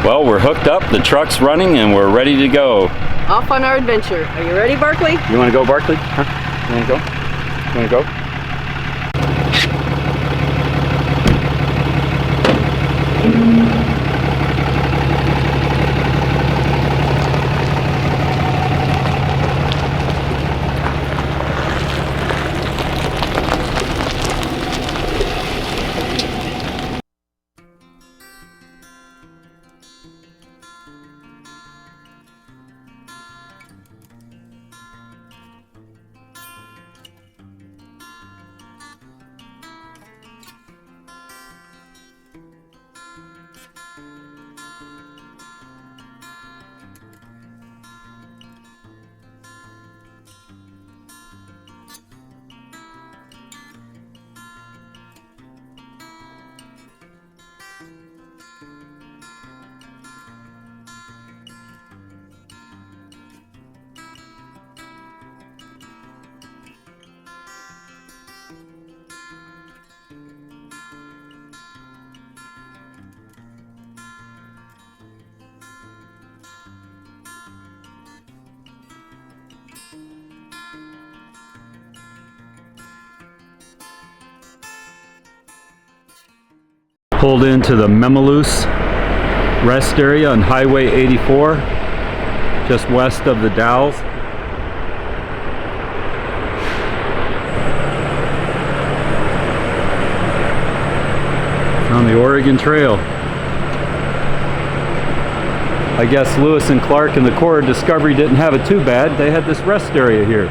Well, we're hooked up, the truck's running, and we're ready to go. Off on our adventure. Are you ready, Barkley? You want to go, Barkley? Huh? You want to go? You want to go? Pulled into the Memaloose rest area on Highway 84, just west of the Dalles. On the Oregon Trail. I guess Lewis and Clark and the Corps of Discovery didn't have it too bad. They had this rest area here.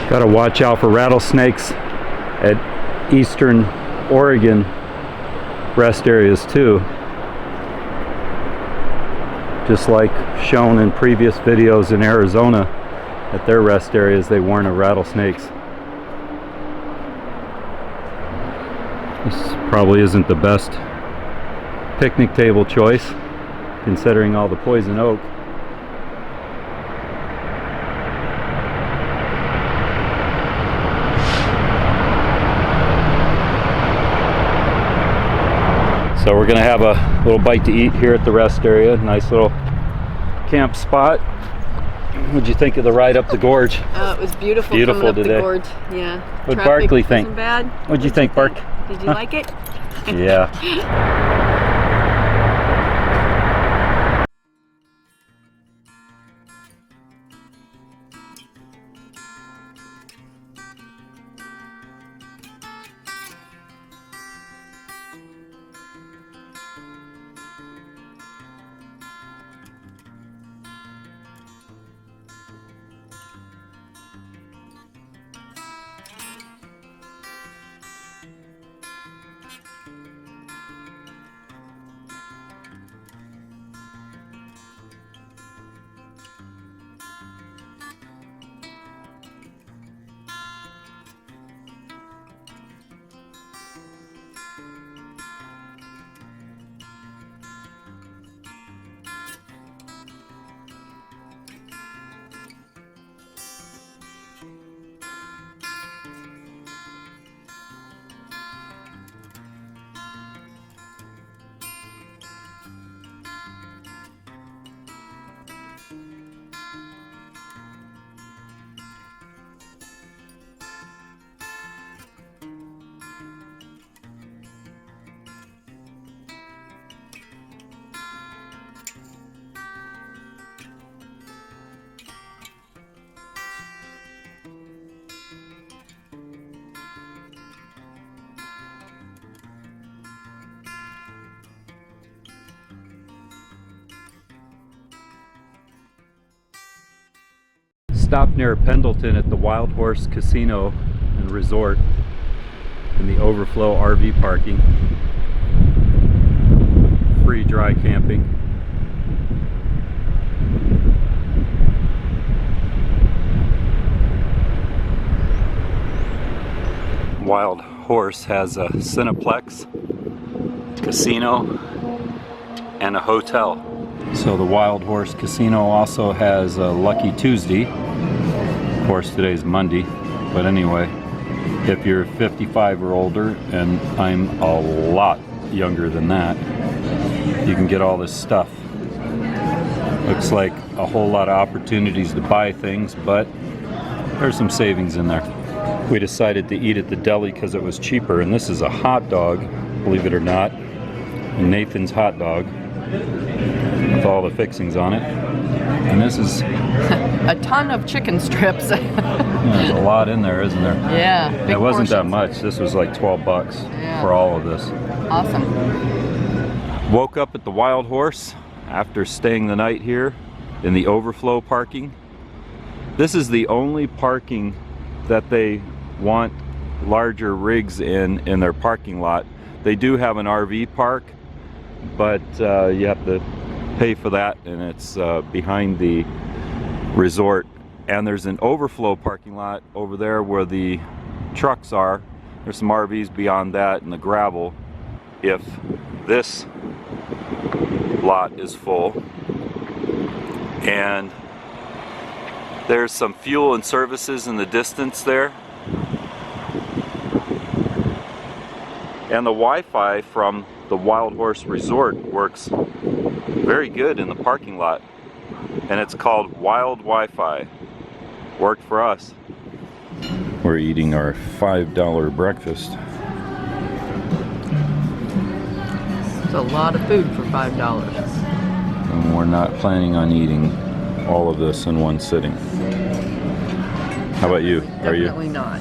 Got to watch out for rattlesnakes at eastern Oregon rest areas too. Just like shown in previous videos in Arizona, at their rest areas they warn of rattlesnakes. This probably isn't the best picnic table choice considering all the poison oak. So we're going to have a little bite to eat here at the rest area. Nice little camp spot. What'd you think of the ride up the gorge? It was beautiful. Beautiful coming up today. The gorge. Yeah. What'd Barkley think? Wasn't bad. What'd you think, Bark? Did you like it? Yeah. Stopped near Pendleton at the Wild Horse Casino and Resort in the overflow RV parking. Free dry camping. Wild Horse has a Cineplex, casino, and a hotel. So the Wild Horse Casino also has a Lucky Tuesday. Of course, today's Monday, but anyway, if you're 55 or older, and I'm a lot younger than that, you can get all this stuff. Looks like a whole lot of opportunities to buy things, but there's some savings in there. We decided to eat at the deli because it was cheaper, and this is a hot dog, believe it or not, Nathan's hot dog with all the fixings on it. And this is A ton of chicken strips. there's a lot in there, isn't there? Yeah. Big It wasn't that portions. much. This was like 12 bucks Yeah. for all of this. Awesome. Woke up at the Wild Horse after staying the night here in the overflow parking. This is the only parking that they want larger rigs in their parking lot. They do have an RV park, but you have to pay for that, and it's behind the resort. And there's an overflow parking lot over there where the trucks are. There's some RVs beyond that and the gravel if this lot is full. And there's some fuel and services in the distance there. And the Wi-Fi from the Wild Horse Resort works very good in the parking lot. And it's called Wild Wi-Fi. Worked for us. We're eating our $5 breakfast. It's a lot of food for $5. And we're not planning on eating all of this in one sitting. How about you? Are you? Definitely not.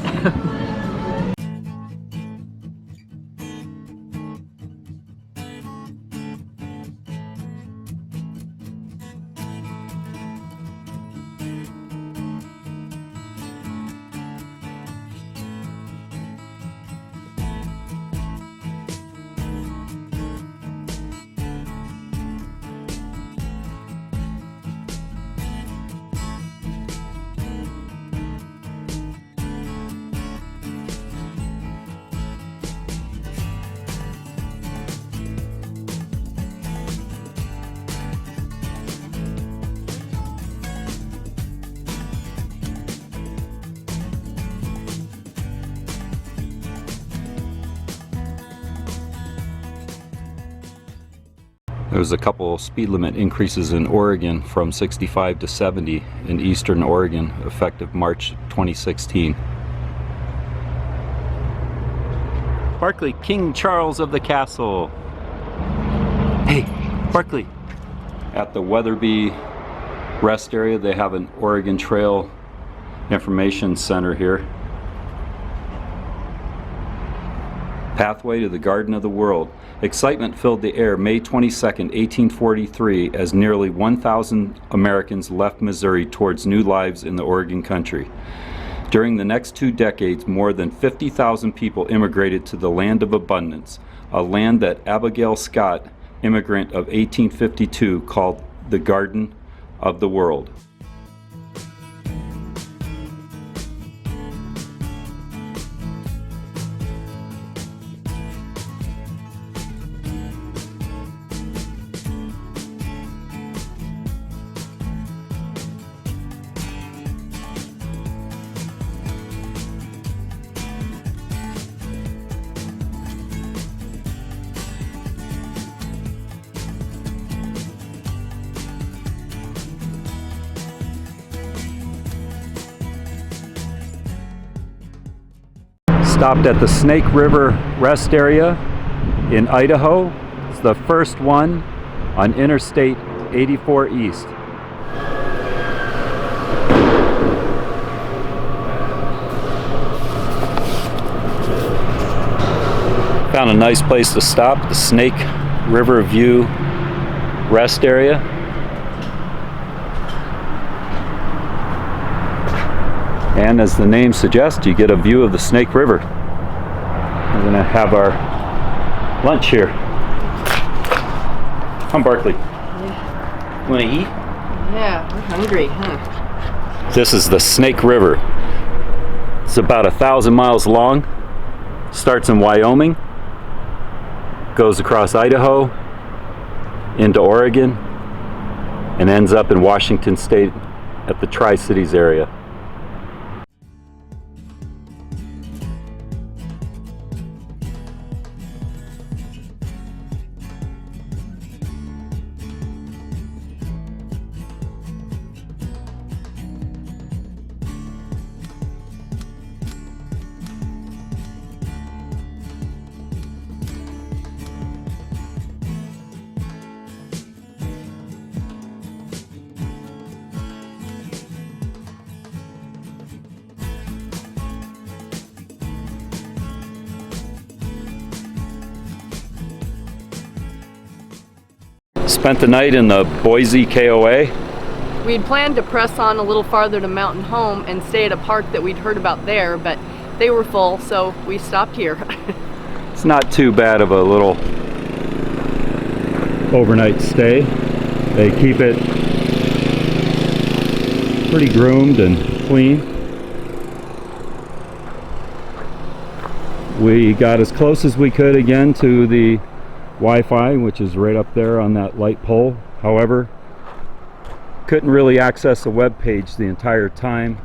There was a couple speed limit increases in Oregon from 65 to 70 in eastern Oregon effective March 2016. Barkley, King Charles of the Castle. Hey, Barkley. At the Weatherby rest area, they have an Oregon Trail Information Center here. Pathway to the Garden of the World. Excitement filled the air May 22nd, 1843, as nearly 1,000 Americans left Missouri towards new lives in the Oregon country. During the next 2 decades, more than 50,000 people immigrated to the land of abundance, a land that Abigail Scott, immigrant of 1852, called the Garden of the World. Stopped at the Snake River rest area in Idaho. It's the first one on Interstate 84 East. Found a nice place to stop, the Snake River View rest area. And as the name suggests, you get a view of the Snake River. We're gonna have our lunch here. Come, Barkley. Yeah. Wanna eat? Yeah, we're hungry, huh? This is the Snake River. It's about 1,000 miles long. Starts in Wyoming, goes across Idaho, into Oregon, and ends up in Washington State at the Tri-Cities area. Spent the night in the Boise KOA. We'd planned to press on a little farther to Mountain Home and stay at a park that we'd heard about there, but they were full, so we stopped here. It's not too bad of a little overnight stay. They keep it pretty groomed and clean. We got as close as we could again to the Wi-Fi, which is right up there on that light pole. However, couldn't really access the web page the entire time.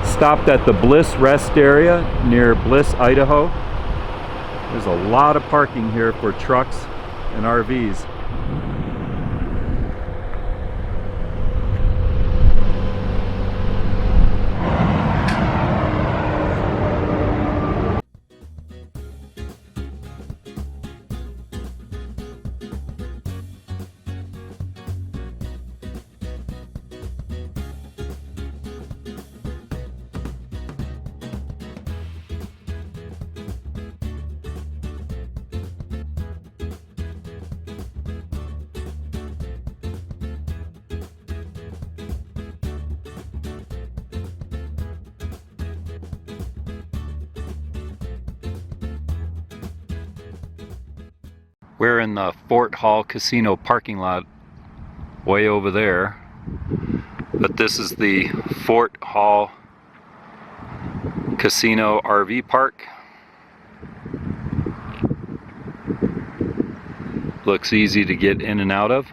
Stopped at the Bliss rest area near Bliss, Idaho. There's a lot of parking here for trucks and RVs. We're in the Fort Hall Casino parking lot way over there, but this is the Fort Hall Casino RV Park. Looks easy to get in and out of,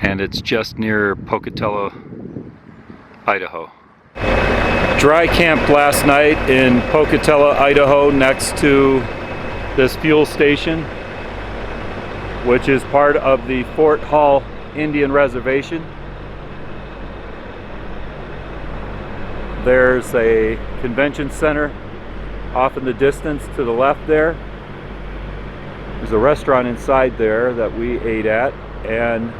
and it's just near Pocatello, Idaho. Dry camped last night in Pocatello, Idaho, next to this fuel station, which is part of the Fort Hall Indian Reservation. There's a convention center off in the distance to the left there. There's a restaurant inside there that we ate at, and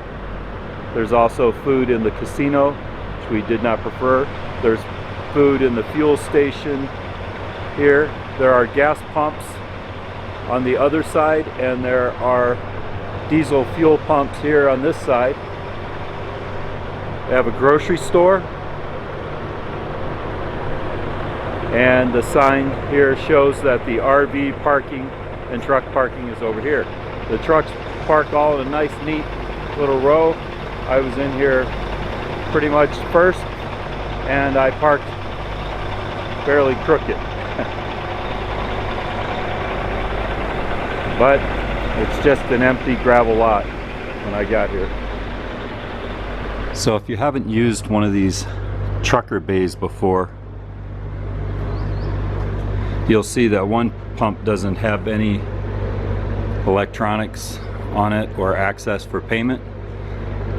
there's also food in the casino, which we did not prefer. There's food in the fuel station here. There are gas pumps on the other side, and there are diesel fuel pumps here on this side. They have a grocery store, and the sign here shows that the RV parking and truck parking is over here. The trucks park all in a nice neat little row. I was in here pretty much first, and I parked fairly crooked. But it's just an empty gravel lot when I got here. So if you haven't used one of these trucker bays before, you'll see that one pump doesn't have any electronics on it or access for payment.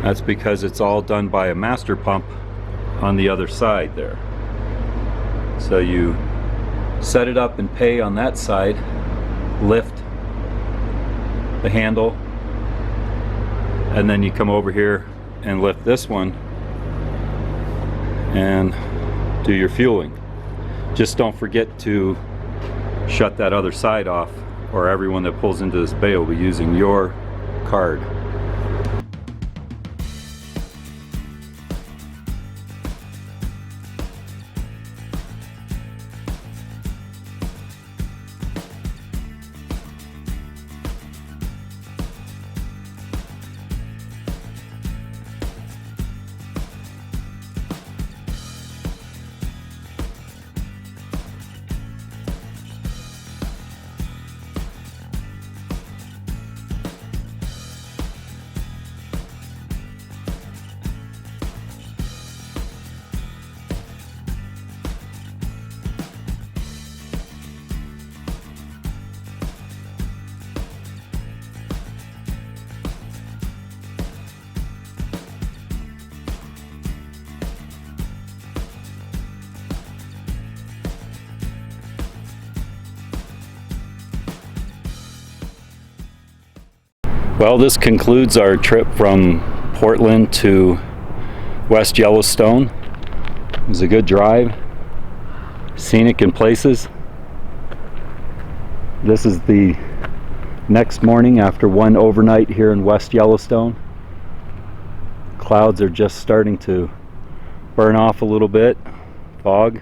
That's because it's all done by a master pump on the other side there. So you set it up and pay on that side, lift the handle, and then you come over here and lift this one and do your fueling. Just don't forget to shut that other side off, or everyone that pulls into this bay will be using your card. Well, this concludes our trip from Portland to West Yellowstone. It was a good drive, scenic in places. This is the next morning after one overnight here in West Yellowstone. Clouds are just starting to burn off a little bit, fog.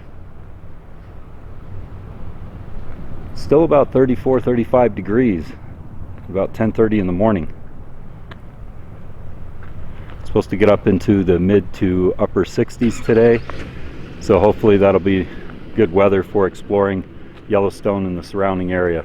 Still about 34, 35 degrees. About 10:30 in the morning. It's supposed to get up into the mid to upper 60s today, so hopefully that'll be good weather for exploring Yellowstone and the surrounding area.